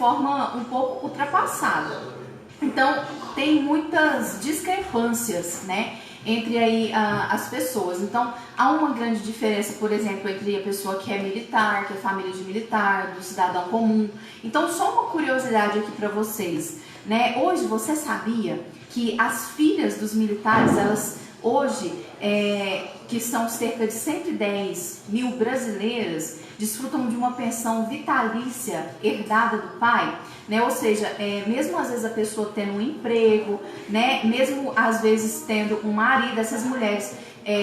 forma um pouco ultrapassada. Então, tem muitas discrepâncias, né, entre aí as pessoas. Então, há uma grande diferença, por exemplo, entre a pessoa que é militar, que é família de militar, do cidadão comum. Então, só uma curiosidade aqui para vocês, né? Hoje, você sabia que as filhas dos militares, elas hoje, que são cerca de 110 mil brasileiras, desfrutam de uma pensão vitalícia herdada do pai, né? Ou seja, mesmo às vezes a pessoa tendo um emprego, né? Mesmo às vezes tendo um marido, essas mulheres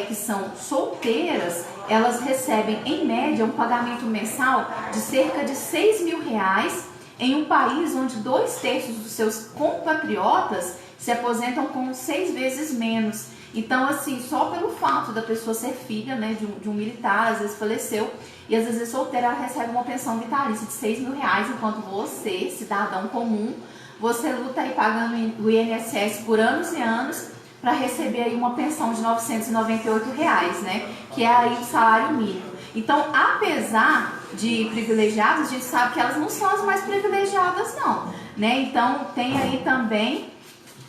que são solteiras, elas recebem em média um pagamento mensal de cerca de 6 mil reais em um país onde 2/3 dos seus compatriotas se aposentam com 6 vezes menos. Então, assim, só pelo fato da pessoa ser filha, né, de um militar, às vezes faleceu, e às vezes é solteira, ela recebe uma pensão vitalícia de 6 mil reais, enquanto você, cidadão comum, você luta aí pagando o INSS por anos e anos para receber aí uma pensão de 998 reais, né, que é aí o salário mínimo. Então, apesar de privilegiadas, a gente sabe que elas não são as mais privilegiadas, não, né? Então, tem aí também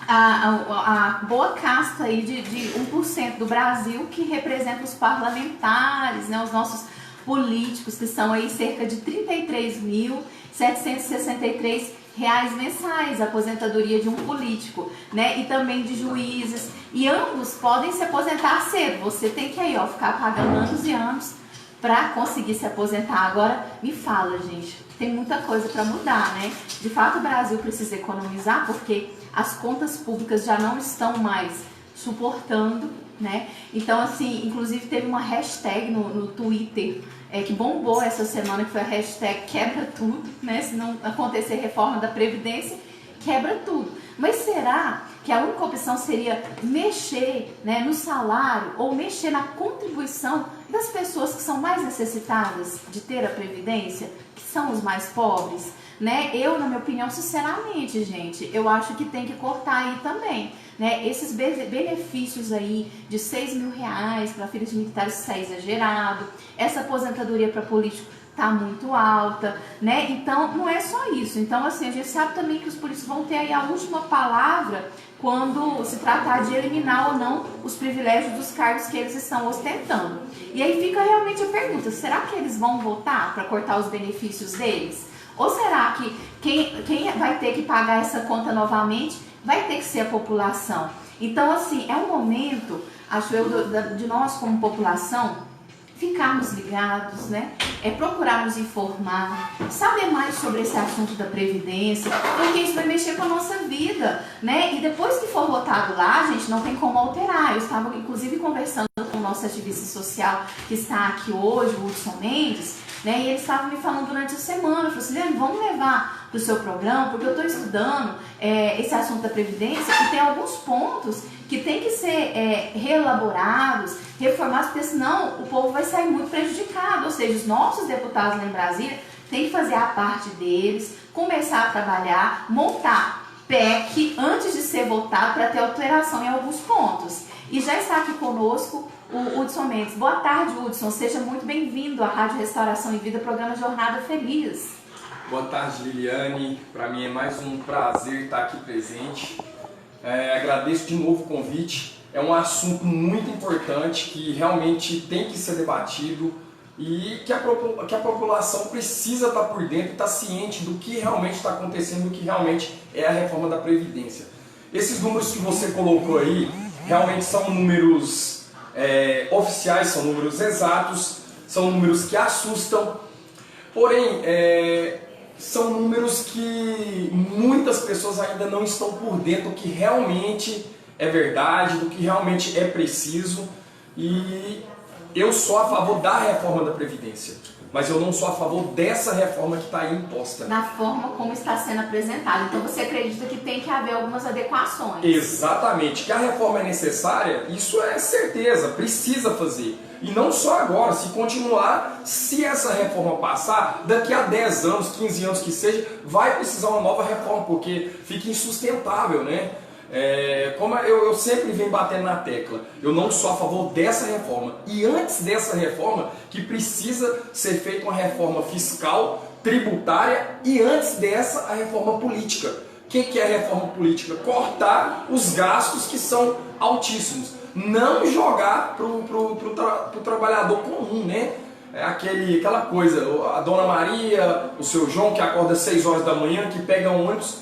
a boa casta aí de 1% do Brasil, que representa os parlamentares, né, os nossos políticos, que são aí cerca de 33.763 reais mensais, a aposentadoria de um político, né, e também de juízes, e ambos podem se aposentar cedo. Você tem que aí, ficar pagando anos e anos para conseguir se aposentar. Agora, me fala, gente, tem muita coisa para mudar, né? De fato, o Brasil precisa economizar, porque as contas públicas já não estão mais suportando, né? Então, assim, inclusive teve uma hashtag no Twitter que bombou essa semana, que foi a hashtag quebra tudo, né? Se não acontecer reforma da Previdência, quebra tudo. Mas será que a única opção seria mexer, né, no salário ou mexer na contribuição das pessoas que são mais necessitadas de ter a Previdência, que são os mais pobres? Né? Eu, na minha opinião, sinceramente, gente, eu acho que tem que cortar aí também, né? Esses benefícios aí de 6 mil reais para filhos de militares, isso é exagerado. Essa aposentadoria para político tá muito alta, né? Então, não é só isso. Então, assim, a gente sabe também que os políticos vão ter aí a última palavra quando se tratar de eliminar ou não os privilégios dos cargos que eles estão ostentando. E aí fica realmente a pergunta, será que eles vão votar para cortar os benefícios deles? Ou será que quem vai ter que pagar essa conta novamente vai ter que ser a população? Então, assim, é um momento, acho eu, de nós como população ficarmos ligados, né? Procurar nos informar, saber mais sobre esse assunto da Previdência, porque isso vai mexer com a nossa vida, né? E depois que for votado lá, gente, não tem como alterar. Eu estava, inclusive, conversando com o nosso ativista social que está aqui hoje, o Hudson Mendes, né? E ele estava me falando durante a semana, falou assim, Leandro, vamos levar para o seu programa, porque eu estou estudando esse assunto da Previdência e tem alguns pontos que tem que ser reelaborados, reformados, porque senão o povo vai sair muito prejudicado. Ou seja, os nossos deputados lá em Brasília têm que fazer a parte deles, começar a trabalhar, montar PEC antes de ser votado para ter alteração em alguns pontos. E já está aqui conosco o Hudson Mendes. Boa tarde, Hudson. Seja muito bem-vindo à Rádio Restauração e Vida, programa Jornada Feliz. Boa tarde, Liliane. Para mim é mais um prazer estar aqui presente. Agradeço de novo o convite. É um assunto muito importante que realmente tem que ser debatido e que a população precisa estar por dentro, estar ciente do que realmente está acontecendo, do que realmente é a reforma da Previdência. Esses números que você colocou aí realmente são números oficiais, são números exatos, são números que assustam, porém são números que muitas pessoas ainda não estão por dentro do que realmente é verdade, do que realmente é preciso. E eu sou a favor da reforma da Previdência, mas eu não sou a favor dessa reforma que está aí imposta. Na forma como está sendo apresentada. Então você acredita que tem que haver algumas adequações? Exatamente. Que a reforma é necessária, isso é certeza, precisa fazer. E não só agora, se continuar, se essa reforma passar, daqui a 10 anos, 15 anos que seja, vai precisar uma nova reforma, porque fica insustentável, né? Como eu sempre venho batendo na tecla, eu não sou a favor dessa reforma. E antes dessa reforma, que precisa ser feita uma reforma fiscal tributária e antes dessa a reforma política. O que é a reforma política? Cortar os gastos que são altíssimos. Não jogar pro trabalhador comum, né? É aquela coisa, a Dona Maria, o seu João que acorda às 6 horas da manhã, que pega um ônibus,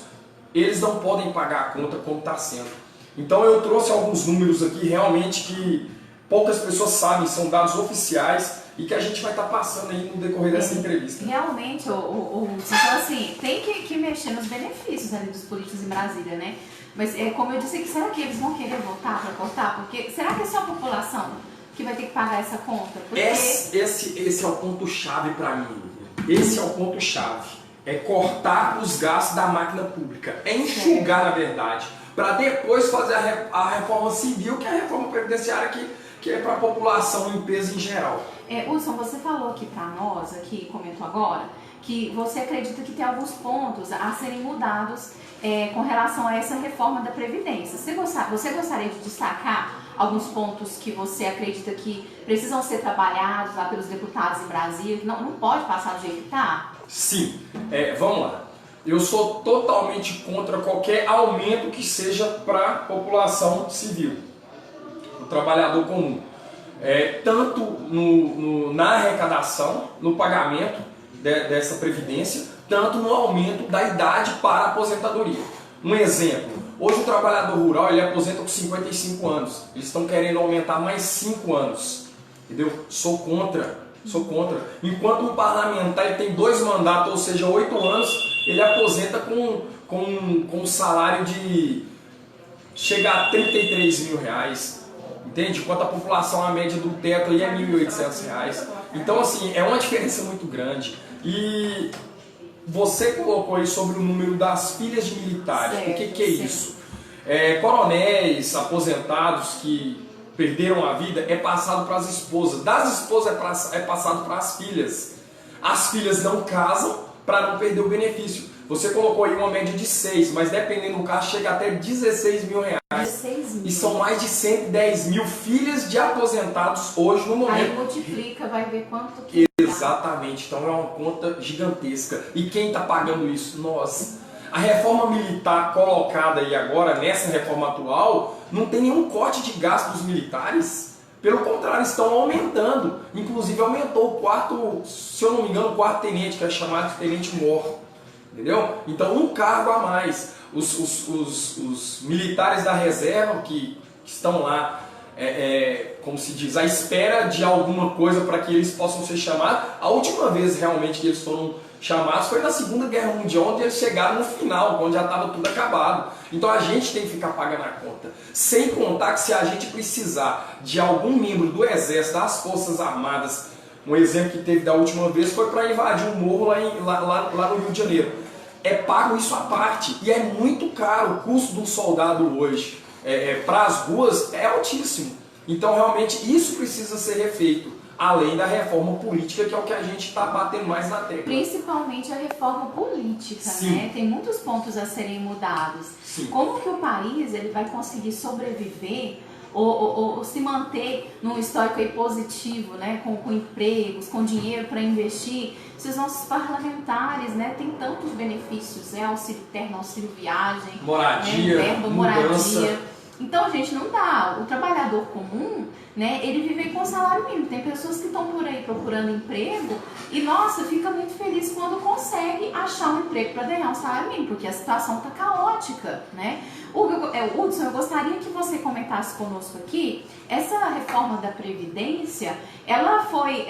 eles não podem pagar a conta como está sendo. Então eu trouxe alguns números aqui realmente que poucas pessoas sabem, são dados oficiais e que a gente vai estar passando aí no decorrer dessa entrevista. Realmente, você fala assim, tem que mexer nos benefícios ali dos políticos em Brasília, né? Mas como eu disse aqui, será que eles vão querer voltar para cortar? Porque será que é só a população que vai ter que pagar essa conta? Porque... Esse é o ponto-chave para mim. Esse é o ponto-chave. É cortar os gastos da máquina pública. É enxugar, na verdade. Para depois fazer a reforma civil, que é a reforma previdenciária que é para a população, limpeza em geral. Hudson, você falou aqui para nós, aqui comentou agora, que você acredita que tem alguns pontos a serem mudados com relação a essa reforma da Previdência. Você gostaria de destacar alguns pontos que você acredita que precisam ser trabalhados lá pelos deputados em Brasília, que não pode passar do jeito que está? Sim, vamos lá. Eu sou totalmente contra qualquer aumento que seja para a população civil, o trabalhador comum. Tanto na arrecadação, no pagamento dessa previdência, tanto no aumento da idade para a aposentadoria. Um exemplo, hoje o trabalhador rural ele aposenta com 55 anos, eles estão querendo aumentar mais 5 anos, entendeu? Sou contra. Enquanto um parlamentar ele tem 2 mandatos, ou seja, 8 anos, ele aposenta com um salário de chega a 33 mil reais, entende? Enquanto a população, a média do teto aí é 1.800 reais. Então, assim, é uma diferença muito grande. E você colocou aí sobre o número das filhas de militares. O que é isso? Coronéis aposentados que perderam a vida é passado para as esposas. Das esposas é passado para as filhas. As filhas não casam para não perder o benefício. Você colocou aí uma média de 6, mas dependendo do caso chega até 16 mil reais. 16 mil. E são mais de 110 mil filhas de aposentados hoje no momento. Aí multiplica, vai ver quanto que Exatamente, então é uma conta gigantesca. E quem está pagando isso? Nós. A reforma militar colocada aí agora, nessa reforma atual, não tem nenhum corte de gasto dos militares. Pelo contrário, estão aumentando. Inclusive aumentou o quarto, se eu não me engano, o quarto tenente, que é chamado de tenente-mor. Entendeu? Então um cargo a mais. Os militares da reserva que estão lá, como se diz, à espera de alguma coisa para que eles possam ser chamados. A última vez realmente que eles foram chamados foi na Segunda Guerra Mundial, onde eles chegaram no final, quando já estava tudo acabado. Então a gente tem que ficar pagando a conta. Sem contar que se a gente precisar de algum membro do Exército, das Forças Armadas, um exemplo que teve da última vez foi para invadir um morro lá no Rio de Janeiro. É pago isso à parte e é muito caro. O custo do soldado hoje para as ruas é altíssimo. Então realmente isso precisa ser refeito, além da reforma política, que é o que a gente está batendo mais na tecla. Principalmente a reforma política, né? Tem muitos pontos a serem mudados. Sim. Como que o país ele vai conseguir sobreviver ou se manter num histórico aí positivo, né? Com empregos, com dinheiro para investir, se os nossos parlamentares, né, têm tantos benefícios, né? Auxílio terno, auxílio viagem, moradia, né? Verba, moradia. Então, gente, não dá. O trabalhador comum, né, ele vive com salário mínimo. Tem pessoas que estão por aí procurando emprego e, nossa, fica muito feliz quando consegue achar um emprego para ganhar um salário mínimo, porque a situação está caótica, né? Hudson, eu gostaria que você comentasse conosco aqui, essa reforma da Previdência, ela foi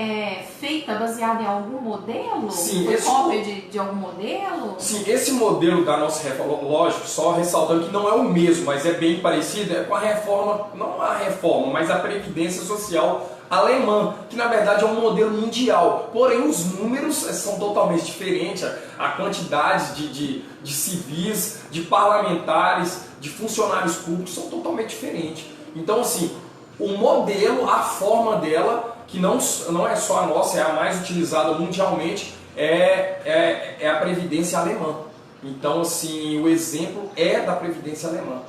feita baseada em algum modelo? Sim, foi cópia de algum modelo? Sim, esse modelo da nossa reforma, lógico, só ressaltando que não é o mesmo, mas é bem parecido, com a reforma, não a reforma, mas a Previdência Social alemã, que na verdade é um modelo mundial, porém os números são totalmente diferentes, a quantidade de civis, de parlamentares, de funcionários públicos são totalmente diferentes. Então assim, o modelo, a forma dela, que não é só a nossa, é a mais utilizada mundialmente, é a Previdência alemã. Então assim, o exemplo é da Previdência alemã.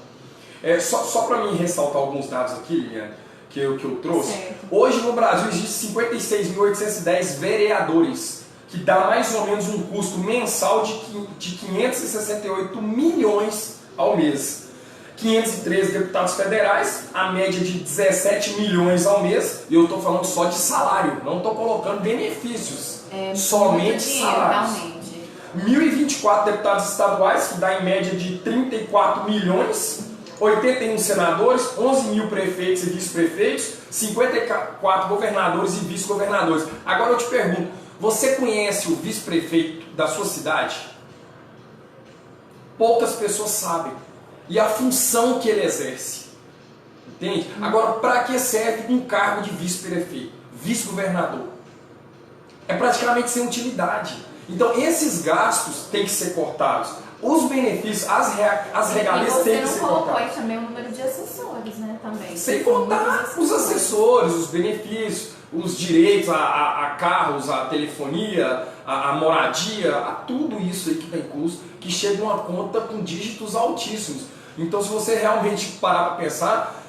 Só para mim ressaltar alguns dados aqui, Liliane, que eu trouxe. Certo. Hoje no Brasil existem 56.810 vereadores, que dá mais ou menos um custo mensal de 568 milhões ao mês. 513 deputados federais, a média de 17 milhões ao mês, e eu estou falando só de salário, não estou colocando benefícios, somente dinheiro, salários. realmente. 1.024 deputados estaduais, que dá em média de 34 milhões, 81 senadores, 11 mil prefeitos e vice-prefeitos, 54 governadores e vice-governadores. Agora eu te pergunto, você conhece o vice-prefeito da sua cidade? Poucas pessoas sabem. E a função que ele exerce. Entende? Agora, para que serve um cargo de vice-prefeito, vice-governador? É praticamente sem utilidade. Então, esses gastos têm que ser cortados. Os benefícios, as regalias têm que ser cortadas. E você não colocou aí também o número de assessores, né? Também. Sem contar os assessores, os benefícios, os direitos a carros, a telefonia, a moradia, a tudo isso aí que tem custo, que chega uma conta com dígitos altíssimos. Então, se você realmente parar para pensar,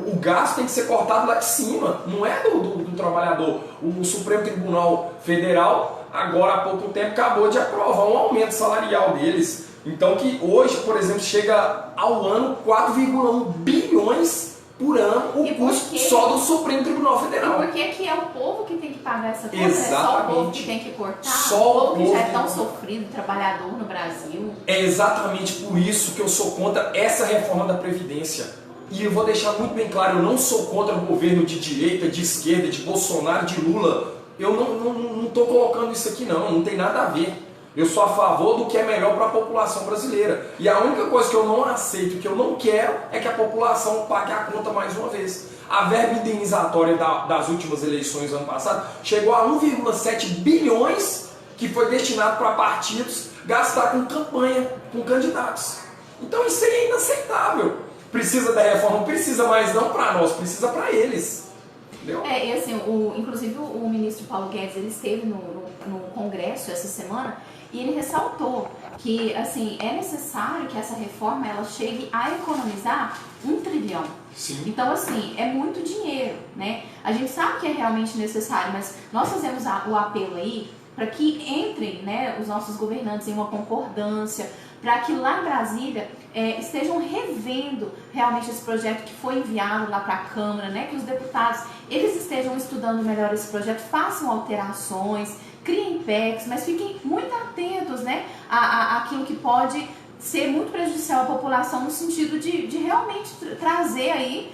o gasto tem que ser cortado lá de cima, não é do trabalhador. O Supremo Tribunal Federal, agora há pouco tempo, acabou de aprovar um aumento salarial deles. Então, que hoje, por exemplo, chega ao ano 4,1 bilhões por ano o custo só do Supremo Tribunal Federal. E por que é o povo que tem que pagar essa conta? Exatamente. É só o povo que tem que cortar? Só o povo que já é tão sofrido, trabalhador no Brasil? É exatamente por isso que eu sou contra essa reforma da Previdência. E eu vou deixar muito bem claro, eu não sou contra o governo de direita, de esquerda, de Bolsonaro, de Lula. Eu não estou colocando isso aqui não tem nada a ver. Eu sou a favor do que é melhor para a população brasileira. E a única coisa que eu não aceito, que eu não quero, é que a população pague a conta mais uma vez. A verba indenizatória das últimas eleições do ano passado chegou a 1,7 bilhões que foi destinado para partidos gastar com campanha, com candidatos. Então isso aí é inaceitável. Precisa da reforma? Precisa, mas não para nós, precisa para eles. Entendeu? E assim, inclusive o ministro Paulo Guedes, ele esteve no Congresso essa semana e ele ressaltou que assim, é necessário que essa reforma ela chegue a economizar 1 trilhão. Sim. Então assim, é muito dinheiro, né? A gente sabe que é realmente necessário, mas nós fazemos o apelo aí para que entrem, né, os nossos governantes em uma concordância, para que lá em Brasília estejam revendo realmente esse projeto que foi enviado lá para a Câmara, né, que os deputados eles estejam estudando melhor esse projeto, façam alterações, criem PECs, mas fiquem muito atentos, né, àquilo que pode ser muito prejudicial à população no sentido de realmente trazer aí,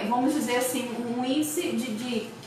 vamos dizer assim, um índice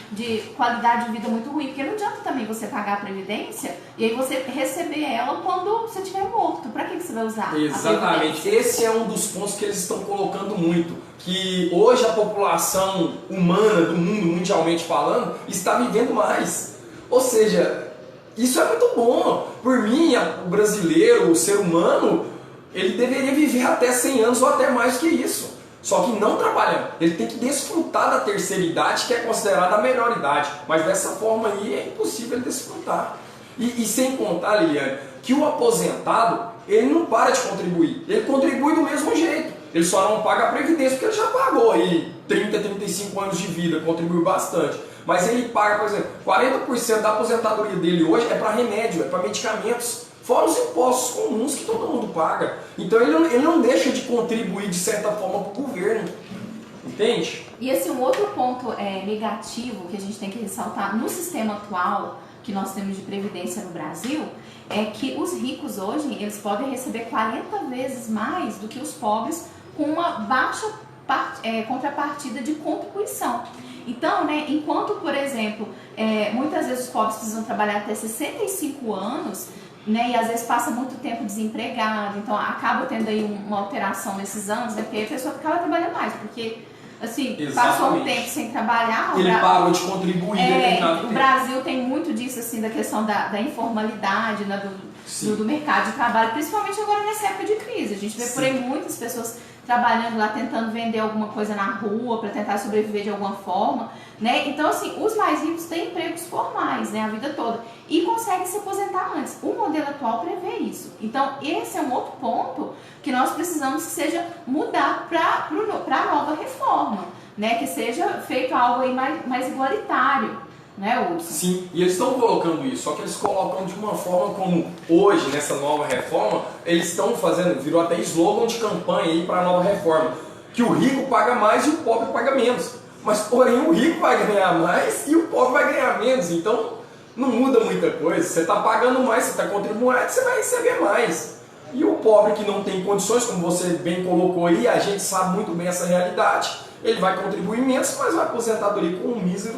de qualidade de vida muito ruim, porque não adianta também você pagar a Previdência e aí você receber ela quando você estiver morto. Para que você vai usar? Exatamente. Esse é um dos pontos que eles estão colocando muito, que hoje a população humana do mundo, mundialmente falando, está vivendo mais. Ou seja, isso é muito bom. Por mim, o brasileiro, o ser humano, ele deveria viver até 100 anos ou até mais que isso. Só que não trabalhando. Ele tem que desfrutar da terceira idade, que é considerada a melhor idade. Mas dessa forma aí é impossível ele desfrutar. E sem contar, Liliane, que o aposentado, ele não para de contribuir. Ele contribui do mesmo jeito. Ele só não paga a Previdência, porque ele já pagou aí 30, 35 anos de vida, contribuiu bastante. Mas ele paga, por exemplo, 40% da aposentadoria dele hoje é para remédio, é para medicamentos. Fora os impostos comuns que todo mundo paga. Então ele não deixa de contribuir de certa forma para o governo. Entende? E assim, um outro ponto negativo que a gente tem que ressaltar no sistema atual que nós temos de previdência no Brasil é que os ricos hoje eles podem receber 40 vezes mais do que os pobres com uma baixa contrapartida de contribuição. Então, né, enquanto, por exemplo, muitas vezes os pobres precisam trabalhar até 65 anos, né, e às vezes passa muito tempo desempregado, então acaba tendo aí uma alteração nesses anos, né, porque a pessoa acaba trabalhando mais, porque assim, passou um tempo sem trabalhar. Ele parou de contribuir determinado tempo. O Brasil tem muito disso, assim, da questão da informalidade, né, do mercado de trabalho, principalmente agora nessa época de crise. A gente vê por aí muitas pessoas trabalhando lá, tentando vender alguma coisa na rua para tentar sobreviver de alguma forma, né? Então, assim, os mais ricos têm empregos formais, né, a vida toda e conseguem se aposentar antes. O modelo atual prevê isso. Então, esse é um outro ponto que nós precisamos que seja mudado para a nova reforma, né? Que seja feito algo aí mais igualitário, né, Hudson? Sim, e eles estão colocando isso, só que eles colocam de uma forma como hoje, nessa nova reforma, eles estão fazendo, virou até slogan de campanha aí para a nova reforma, que o rico paga mais e o pobre paga menos. Mas porém o rico vai ganhar mais e o pobre vai ganhar menos, então não muda muita coisa. Você está pagando mais, você está contribuindo, você vai receber mais. E o pobre que não tem condições, como você bem colocou aí, a gente sabe muito bem essa realidade, ele vai contribuir menos, mas vai aposentadoria com um mísero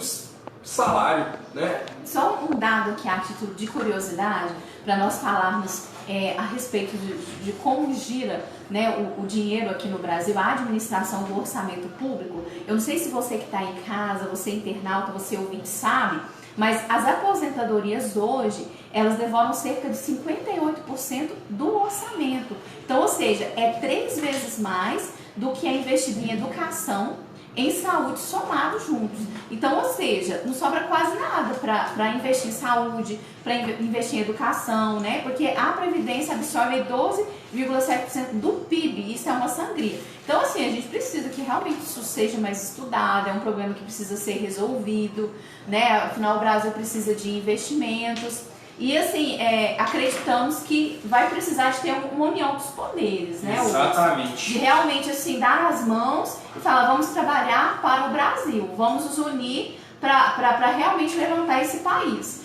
salário, né? Só um dado aqui a título de curiosidade, para nós falarmos a respeito de como gira, né, o dinheiro aqui no Brasil, a administração do orçamento público. Eu não sei se você que está em casa, você internauta, você ouvinte sabe, mas as aposentadorias hoje, elas devoram cerca de 58% do orçamento. Então, ou seja, é 3 vezes mais do que é investido em educação, em saúde, somados juntos. Então, ou seja, não sobra quase nada para investir em saúde, para investir em educação, né? Porque a Previdência absorve 12,7% do PIB, isso é uma sangria. Então, assim, a gente precisa que realmente isso seja mais estudado, é um problema que precisa ser resolvido, né? Afinal, o Brasil precisa de investimentos. E assim, acreditamos que vai precisar de ter uma união dos poderes, né? Exatamente. De realmente assim, dar as mãos e falar, vamos trabalhar para o Brasil, vamos nos unir para realmente levantar esse país.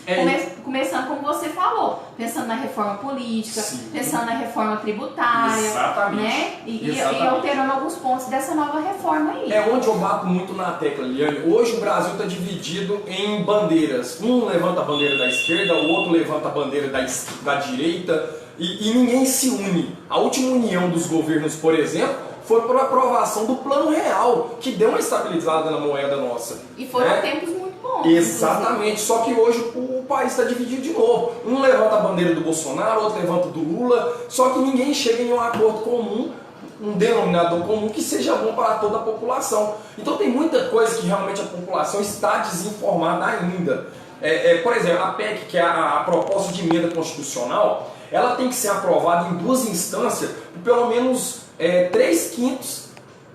Começando como você falou, pensando na reforma política, sim, pensando na reforma tributária, exatamente, né? E exatamente. alterando alguns pontos dessa nova reforma aí. É onde eu bato muito na tecla, Liane. Hoje o Brasil está dividido em bandeiras. Um levanta a bandeira da esquerda, o outro levanta a bandeira da direita e ninguém se une. A última união dos governos, por exemplo, foi por aprovação do Plano Real, que deu uma estabilizada na moeda nossa. E foram tempos muito bons. Exatamente, só que hoje o país está dividido de novo. Um levanta a bandeira do Bolsonaro, outro levanta do Lula, só que ninguém chega em um acordo comum, um denominador comum que seja bom para toda a população. Então tem muita coisa que realmente a população está desinformada ainda. Por exemplo, a PEC, que é a proposta de emenda constitucional, ela tem que ser aprovada em 2 instâncias, por pelo menos 3/5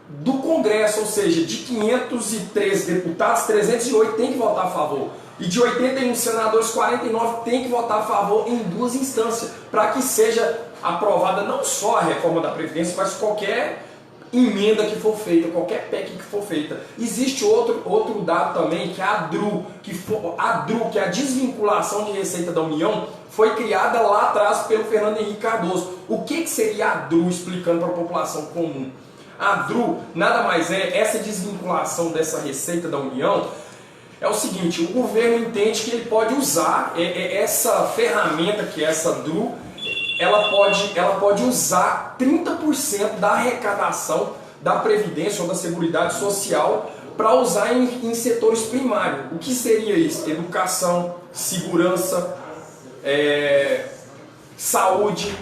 do Congresso, ou seja, de 513 deputados, 308 tem que votar a favor. E de 81 senadores, 49 tem que votar a favor em 2 instâncias, para que seja aprovada não só a reforma da Previdência, mas qualquer emenda que for feita, qualquer PEC que for feita. Existe outro dado também, que é a DRU, que é a desvinculação de receita da União, foi criada lá atrás pelo Fernando Henrique Cardoso. O que seria a DRU, explicando para a população comum? A DRU nada mais essa desvinculação dessa receita da União, é o seguinte, o governo entende que ele pode usar essa ferramenta, que é essa DRU, ela pode usar 30% da arrecadação da Previdência ou da Seguridade Social para usar em setores primários. O que seria isso? Educação, segurança, saúde.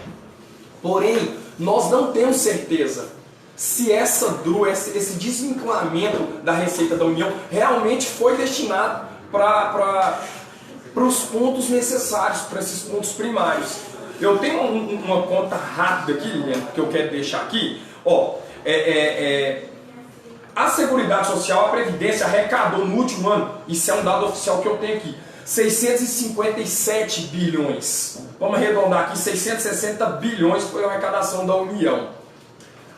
Porém, nós não temos certeza se essa DRU, esse desvinculamento da Receita da União realmente foi destinado para os pontos necessários, para esses pontos primários. Eu tenho uma conta rápida aqui, Liliane, que eu quero deixar aqui. A Seguridade Social, a Previdência, arrecadou no último ano, isso é um dado oficial que eu tenho aqui, 657 bilhões. Vamos arredondar aqui, 660 bilhões foi a arrecadação da União.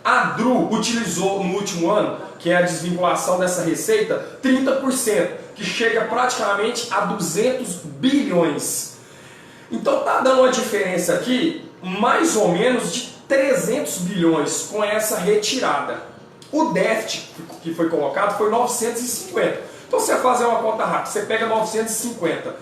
A DRU utilizou no último ano, que é a desvinculação dessa receita, 30%, que chega praticamente a 200 bilhões. Então está dando uma diferença aqui, mais ou menos de 300 bilhões com essa retirada. O déficit que foi colocado foi 950. Então você vai fazer uma conta rápida, você pega 950,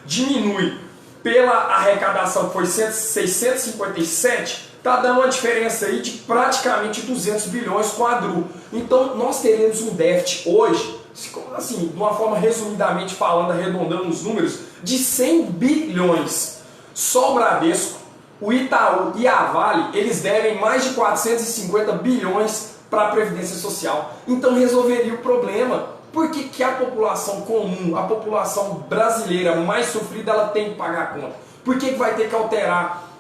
diminui pela arrecadação que foi 657, está dando uma diferença aí de praticamente 200 bilhões com a DRU. Então nós teremos um déficit hoje, assim, de uma forma resumidamente falando, arredondando os números, de 100 bilhões. Só o Bradesco, o Itaú e a Vale, eles devem mais de 450 bilhões para a Previdência Social. Então resolveria o problema. Por que a população comum, a população brasileira mais sofrida, ela tem que pagar a conta? Por que vai ter que alterar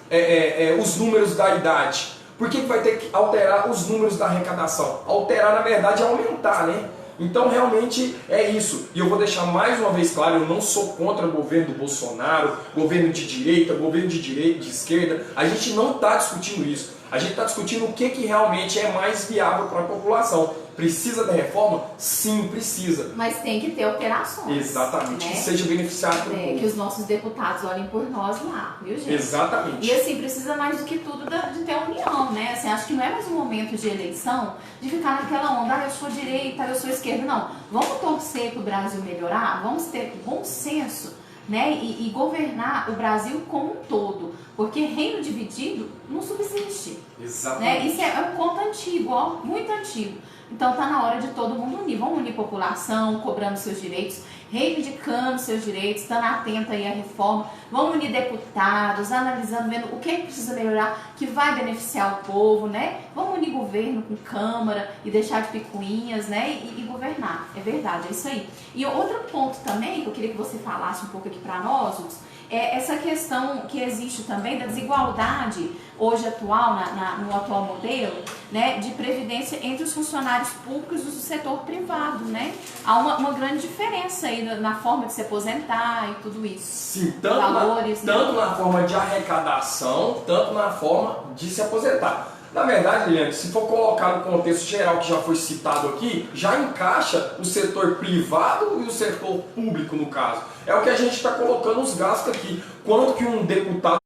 os números da idade? Por que vai ter que alterar os números da arrecadação? Alterar, na verdade, é aumentar, né? Então realmente é isso. E eu vou deixar mais uma vez claro, eu não sou contra o governo do Bolsonaro, governo de direita, de esquerda. A gente não está discutindo isso. A gente está discutindo o que realmente é mais viável para a população. Precisa da reforma? Sim, precisa. Mas tem que ter alterações. Exatamente, né? que seja beneficiário para o povo. Que os nossos deputados olhem por nós lá, viu, gente? Exatamente. E assim, precisa mais do que tudo de ter união, né? Assim, acho que não é mais um momento de eleição de ficar naquela onda, eu sou direita, eu sou esquerda. Não, vamos torcer para o Brasil melhorar, vamos ter bom senso, né? E governar o Brasil como um todo. Porque reino dividido não subsiste. Exatamente. Né? Isso é um conto antigo, ó, muito antigo. Então tá na hora de todo mundo unir. Vamos unir a população, cobrando seus direitos, reivindicando seus direitos, estando atento aí à reforma. Vamos unir deputados, analisando, vendo o que precisa melhorar, que vai beneficiar o povo, né? Vamos unir governo com Câmara e deixar de picuinhas, né? E governar. É verdade, é isso aí. E outro ponto também, que eu queria que você falasse um pouco aqui para nós, Hudson, é essa questão que existe também da desigualdade hoje atual, no atual modelo, né, de previdência entre os funcionários públicos e do setor privado, né? Há uma grande diferença aí na forma de se aposentar e tudo isso. Sim, tanto na forma de arrecadação, tanto na forma de se aposentar. Na verdade, Liliane, se for colocar no contexto geral que já foi citado aqui, já encaixa o setor privado e o setor público, no caso. É o que a gente está colocando os gastos aqui. Quanto que um deputado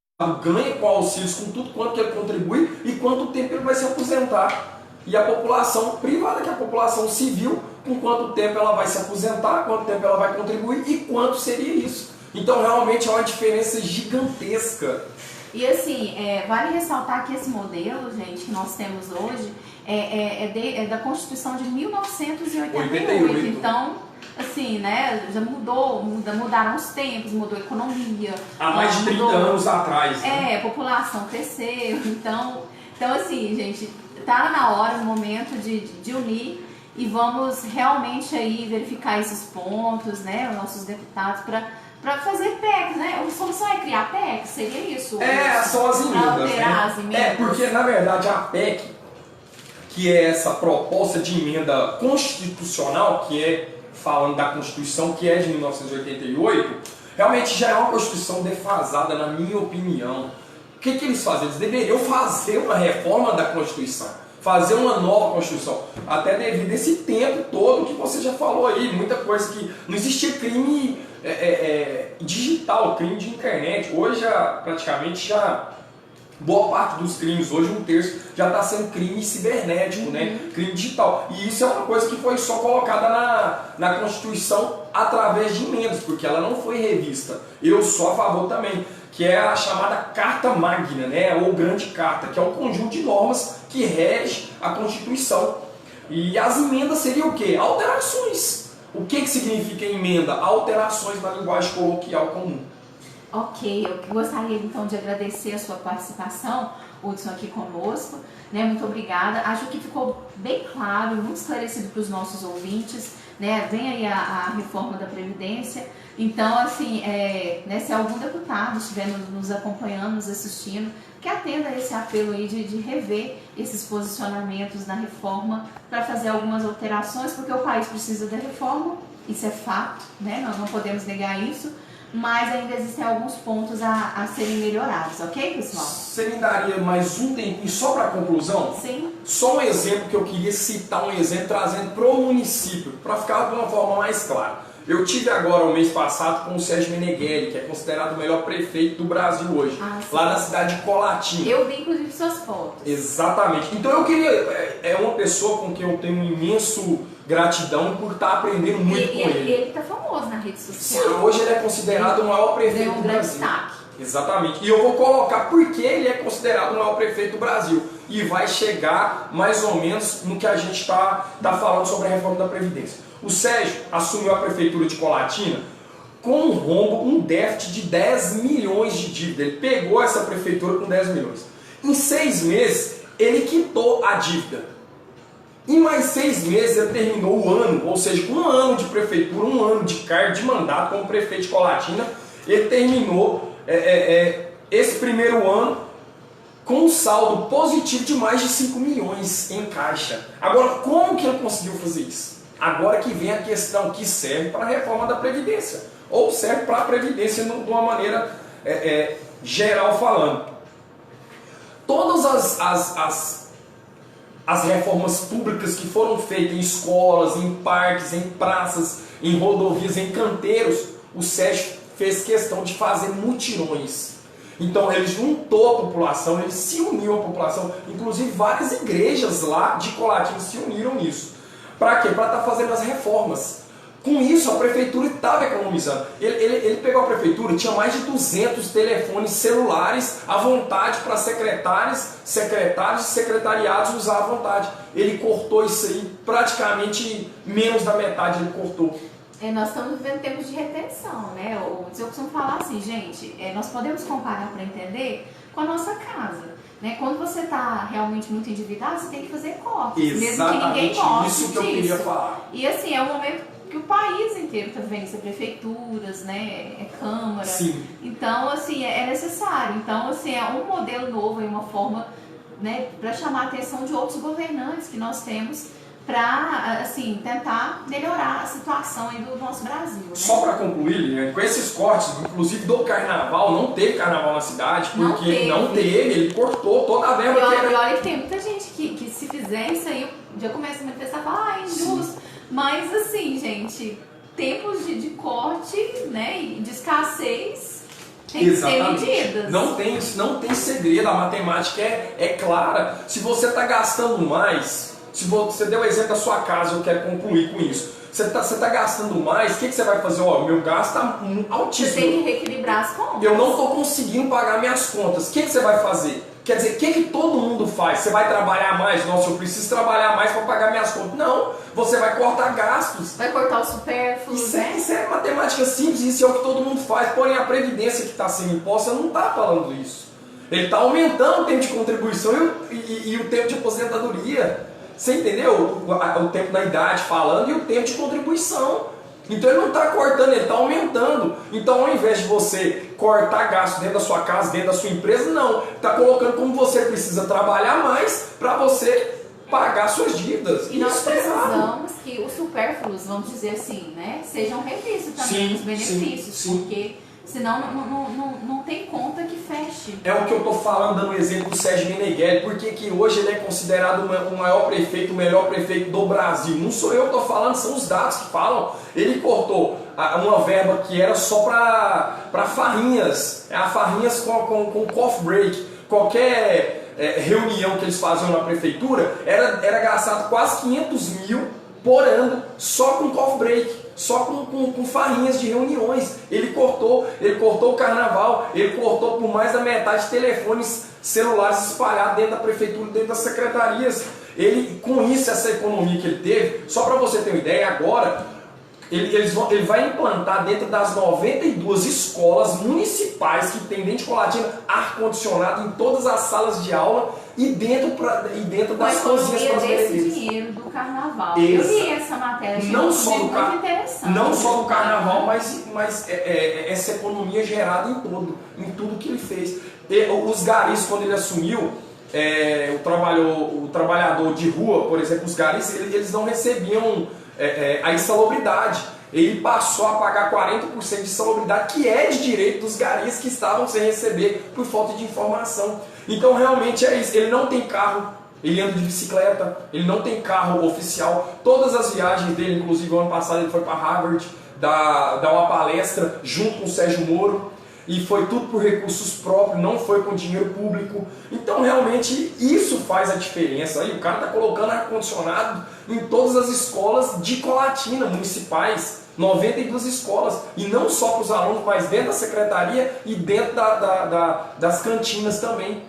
ganha com auxílios, com tudo quanto que ele contribui e quanto tempo ele vai se aposentar. E a população privada, que é a população civil, com quanto tempo ela vai se aposentar, quanto tempo ela vai contribuir e quanto seria isso. Então, realmente é uma diferença gigantesca. E assim, vale ressaltar que esse modelo, gente, que nós temos hoje, é da Constituição de 1988. Então, assim, né, já mudaram os tempos, mudou a economia. Há mais de 30 anos atrás. Né? A população cresceu. Então, assim, gente, tá na hora, no momento de unir e vamos realmente aí verificar esses pontos, né, os nossos deputados, para fazer PECs, né? A solução é criar PECs, seria isso? São as emendas, né? As emendas. Porque na verdade a PEC, que é essa proposta de emenda constitucional, que é, falando da Constituição, que é de 1988, realmente já é uma Constituição defasada, na minha opinião. O que eles fazem? Eles deveriam fazer uma reforma da Constituição, fazer uma nova Constituição, até devido a esse tempo todo que você já falou aí, muita coisa que não existia crime digital, crime de internet. Hoje praticamente boa parte dos crimes, hoje 1/3 já está sendo crime cibernético, né? Crime digital. E isso é uma coisa que foi só colocada na Constituição através de emendas, porque ela não foi revista. Eu sou a favor também, que é a chamada Carta Magna, né? Ou Grande Carta, que é um conjunto de normas que rege a Constituição. E as emendas seriam o quê? Alterações. O que significa emenda? Alterações na linguagem coloquial comum. Ok, eu gostaria então de agradecer a sua participação, Hudson, aqui conosco, né? Muito obrigada. Acho que ficou bem claro, muito esclarecido para os nossos ouvintes, né? Vem aí a reforma da Previdência. Então, assim, né, se algum deputado estiver nos acompanhando, nos assistindo, que atenda a esse apelo aí de rever esses posicionamentos na reforma para fazer algumas alterações, porque o país precisa da reforma, isso é fato, né? Nós não podemos negar isso. Mas ainda existem alguns pontos a serem melhorados, ok, pessoal? Você me daria mais um tempinho só para a conclusão? Sim. Só um exemplo que eu queria citar, um exemplo trazendo para o município, para ficar de uma forma mais clara. Eu tive agora, o mês passado, com o Sérgio Meneghelli, que é considerado o melhor prefeito do Brasil hoje, lá na cidade de Colatina. Eu vi, inclusive, suas fotos. Exatamente. Então eu queria... É uma pessoa com quem eu tenho um imenso gratidão por estar aprendendo muito com ele. Ele está famoso na rede social. Sim, hoje ele é considerado o maior prefeito do Brasil. Destaque. Exatamente. E eu vou colocar por que ele é considerado o maior prefeito do Brasil. E vai chegar mais ou menos no que a gente está falando sobre a reforma da Previdência. O Sérgio assumiu a prefeitura de Colatina com um rombo, um déficit de 10 milhões de dívida. Ele pegou essa prefeitura com 10 milhões. Em 6 meses, ele quitou a dívida. Em mais 6 meses ele terminou o ano, ou seja, um ano de prefeitura, um ano de cargo, de mandato como prefeito de Colatina. Ele terminou esse primeiro ano com um saldo positivo de mais de 5 milhões em caixa. Agora, como que ele conseguiu fazer isso? Agora que vem a questão que serve para a reforma da Previdência, ou serve para a Previdência de uma maneira geral falando. Todas as reformas públicas que foram feitas em escolas, em parques, em praças, em rodovias, em canteiros, o SESC fez questão de fazer mutirões. Então ele juntou a população, ele se uniu à população, inclusive várias igrejas lá de Colatina se uniram nisso. Para quê? Para estar fazendo as reformas. Com isso a prefeitura estava economizando. Ele pegou a prefeitura, tinha mais de 200 telefones celulares à vontade para secretários e secretariados usar à vontade. Ele cortou isso aí, praticamente menos da metade ele cortou. Nós estamos vivendo tempos de retenção, né? Eu costumo falar assim, gente, nós podemos comparar para entender com a nossa casa. Né? Quando você está realmente muito endividado, você tem que fazer cortes, mesmo que ninguém goste isso que eu queria falar. E assim, é um momento que o país inteiro está vivendo isso, prefeituras, né? Câmara. Sim. Então, assim, é necessário. Então, assim, é um modelo novo, é uma forma, né, para chamar a atenção de outros governantes que nós temos para, assim, tentar melhorar a situação aí do nosso Brasil. Né? Só para concluir, Liliane, com esses cortes, inclusive do carnaval, não teve carnaval na cidade, porque não teve, ele cortou toda a verba que era. E olha que tem muita gente que se fizer isso aí, já começa a manifestar e falar, é injusto. Sim. Mas assim, gente, tempos de corte, né, e de escassez tem que ser medidas. Não tem segredo, a matemática é clara. Se você está gastando mais, se você deu o exemplo da sua casa, eu quero concluir com isso. Você tá gastando mais, o que você vai fazer? Ó, meu gasto está altíssimo. Você tem que reequilibrar as contas. Eu não estou conseguindo pagar minhas contas. O que você vai fazer? Quer dizer, o que todo mundo faz? Você vai trabalhar mais? Nossa, eu preciso trabalhar mais para pagar minhas contas. Não, você vai cortar gastos. Vai cortar o supérfluo, né? Isso é matemática simples, isso é o que todo mundo faz. Porém, a Previdência que está sendo imposta não está falando isso. Ele está aumentando o tempo de contribuição e o tempo de aposentadoria. Você entendeu? O tempo da idade falando e o tempo de contribuição. Então ele não está cortando, ele está aumentando. Então ao invés de você cortar gasto dentro da sua casa, dentro da sua empresa, não. Está colocando como você precisa trabalhar mais para você pagar suas dívidas. E nós precisamos que os supérfluos, vamos dizer assim, né, sejam revistos também os benefícios. Sim. Porque senão não tem conta que feche. É o que eu estou falando, dando o exemplo do Sérgio Meneghelli, porque que hoje ele é considerado o maior prefeito, o melhor prefeito do Brasil. Não sou eu que estou falando, são os dados que falam. Ele cortou uma verba que era só para farrinhas, farrinhas com coffee break. Qualquer reunião que eles faziam na prefeitura era gastado quase 500 mil por ano só com coffee break. Só com farrinhas de reuniões. Ele cortou o carnaval, ele cortou por mais da metade de telefones celulares espalhados dentro da prefeitura, dentro das secretarias. Ele, com isso, essa economia que ele teve, só para você ter uma ideia, agora ele vai implantar dentro das 92 escolas municipais que tem dentro de Colatina ar-condicionado em todas as salas de aula e dentro das cozinhas para os merendeiros. Dinheiro do carnaval. Exato. Eu vi essa matéria, não só do muito interessante. Não só do carnaval, mas essa economia gerada em tudo que ele fez. Os garis, quando ele assumiu, o trabalhador de rua, por exemplo, os garis, eles não recebiam a insalubridade. Ele passou a pagar 40% de insalubridade, que é de direito dos garis que estavam sem receber por falta de informação. Então realmente é isso, ele não tem carro, ele anda de bicicleta, ele não tem carro oficial. Todas as viagens dele, inclusive o ano passado ele foi para Harvard dar uma palestra junto com o Sérgio Moro. E foi tudo por recursos próprios, não foi com dinheiro público. Então realmente isso faz a diferença. Aí o cara está colocando ar-condicionado em todas as escolas de Colatina, municipais, 92 escolas. E não só para os alunos, mas dentro da secretaria e dentro das cantinas também.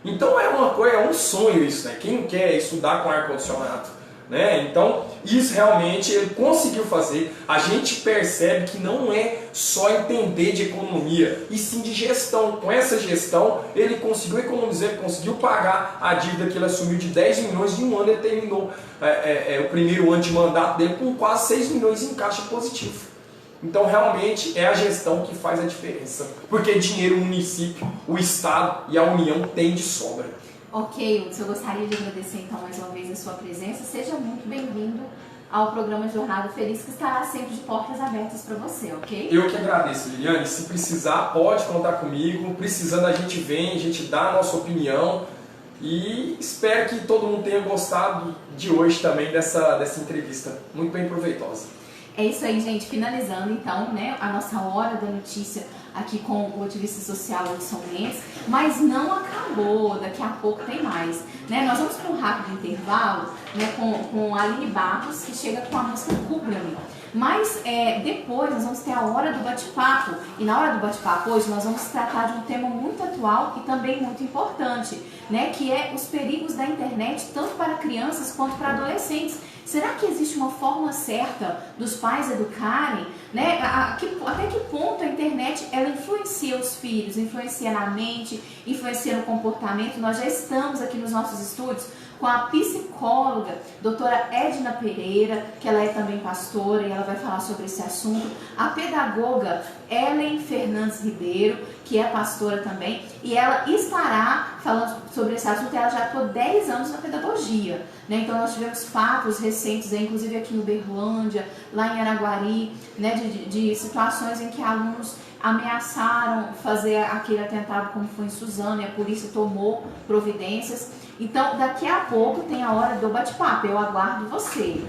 Então é um sonho isso, né? Quem quer estudar com ar-condicionado? Né? Então, isso realmente ele conseguiu fazer. A gente percebe que não é só entender de economia, e sim de gestão. Com essa gestão, ele conseguiu economizar, ele conseguiu pagar a dívida que ele assumiu de 10 milhões. De um ano ele terminou o primeiro ano de mandato dele com quase 6 milhões em caixa positivo. Então, realmente, é a gestão que faz a diferença. Porque dinheiro o município, o Estado e a União tem de sobra. Ok, Hudson, eu gostaria de agradecer então mais uma vez a sua presença. Seja muito bem-vindo ao programa Jornada Feliz, que estará sempre de portas abertas para você, ok? Eu que agradeço, Liliane. Se precisar, pode contar comigo. Precisando, a gente vem, a gente dá a nossa opinião. E espero que todo mundo tenha gostado de hoje também dessa entrevista. Muito bem proveitosa. É isso aí, gente. Finalizando, então, né, a nossa hora da notícia aqui com o ativista social Edson Mendes, mas não acabou, daqui a pouco tem mais. Né? Nós vamos para um rápido intervalo, né, com a Aline Barros, que chega com a música Cubra-me. Mas depois nós vamos ter a hora do bate-papo, e na hora do bate-papo hoje nós vamos tratar de um tema muito atual e também muito importante, né, que é os perigos da internet, tanto para crianças quanto para adolescentes. Será que existe uma forma certa dos pais educarem? Né? Até que ponto a internet ela influencia os filhos, influencia na mente, influencia no comportamento? Nós já estamos aqui nos nossos estúdios com a psicóloga, doutora Edna Pereira, que ela é também pastora e ela vai falar sobre esse assunto. A pedagoga Ellen Fernandes Ribeiro, que é pastora também, e ela estará falando sobre esse assunto. Ela já atua 10 anos na pedagogia, né? Então nós tivemos fatos recentes, inclusive aqui no Uberlândia, lá em Araguari, né, de situações em que alunos ameaçaram fazer aquele atentado como foi em Suzano, e a polícia tomou providências. Então, daqui a pouco tem a hora do bate-papo, eu aguardo você.